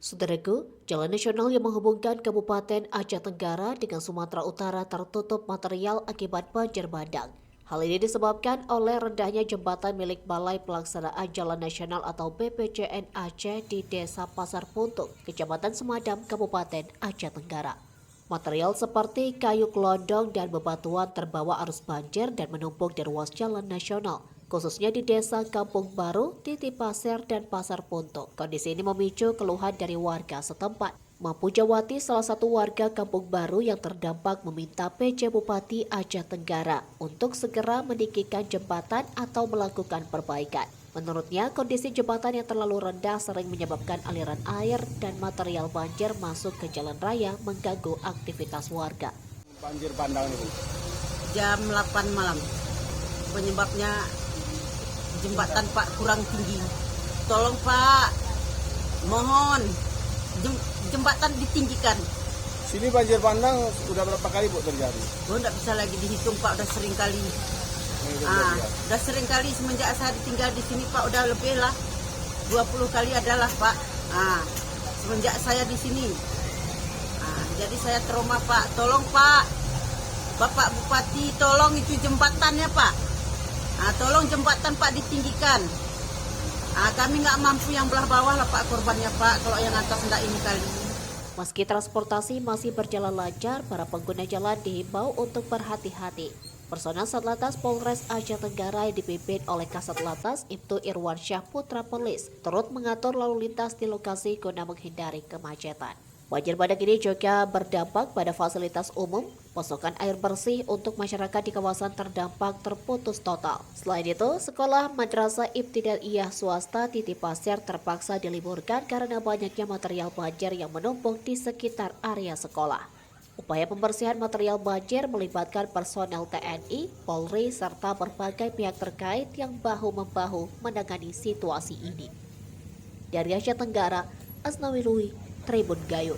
Saudaraku, jalan nasional yang menghubungkan Kabupaten Aceh Tenggara dengan Sumatera Utara tertutup material akibat banjir bandang. Hal ini disebabkan oleh rendahnya jembatan milik Balai Pelaksanaan Jalan Nasional atau BPJN Aceh di Desa Pasar Puntung, Kecamatan Semadam, Kabupaten Aceh Tenggara. Material seperti kayu kelondong dan bebatuan terbawa arus banjir dan menumpuk di ruas jalan nasional, khususnya di desa Kampung Baru, Titi Pasir, dan Pasar Puntung. Kondisi ini memicu keluhan dari warga setempat. Mampu Jawati, salah satu warga Kampung Baru yang terdampak, meminta PJ Bupati Aceh Tenggara untuk segera meninggikan jembatan atau melakukan perbaikan. Menurutnya, kondisi jembatan yang terlalu rendah sering menyebabkan aliran air dan material banjir masuk ke jalan raya mengganggu aktivitas warga. Banjir bandang itu Jam 8 malam. Penyebabnya jembatan Pak kurang tinggi. Tolong Pak, mohon jembatan ditinggikan. sini banjir bandang sudah berapa kali Bu terjadi? Oh, enggak bisa lagi dihitung Pak, udah sering kali. Udah sering kali semenjak saya tinggal di sini Pak, udah lebih lah 20 kali adalah Pak. Semenjak saya di sini. Jadi saya trauma Pak, tolong Pak. Bapak Bupati, tolong itu jembatannya Pak. Tolong jembatan Pak ditinggikan. Kami nggak mampu yang belah bawah lah Pak korbannya Pak, kalau yang atas enggak ini kali. Meski transportasi masih berjalan lancar, para pengguna jalan dihimbau untuk berhati-hati. Personel Satlantas Polres Aceh Tenggara yang dipimpin oleh Kasat Lantas Ibtu Irwansyah Putra Polis turut mengatur lalu lintas di lokasi guna menghindari kemacetan. Banjir bandang ini juga berdampak pada fasilitas umum. Pasokan air bersih untuk masyarakat di kawasan terdampak terputus total. Selain itu, sekolah Madrasah Ibtidaiyah swasta Titi Pasir terpaksa diliburkan karena banyaknya material banjir yang menumpuk di sekitar area sekolah. Upaya pembersihan material banjir melibatkan personel TNI, Polri, serta berbagai pihak terkait yang bahu-membahu menangani situasi ini. Dari Aceh Tenggara, Asnawi Lui, Tribun Gayo.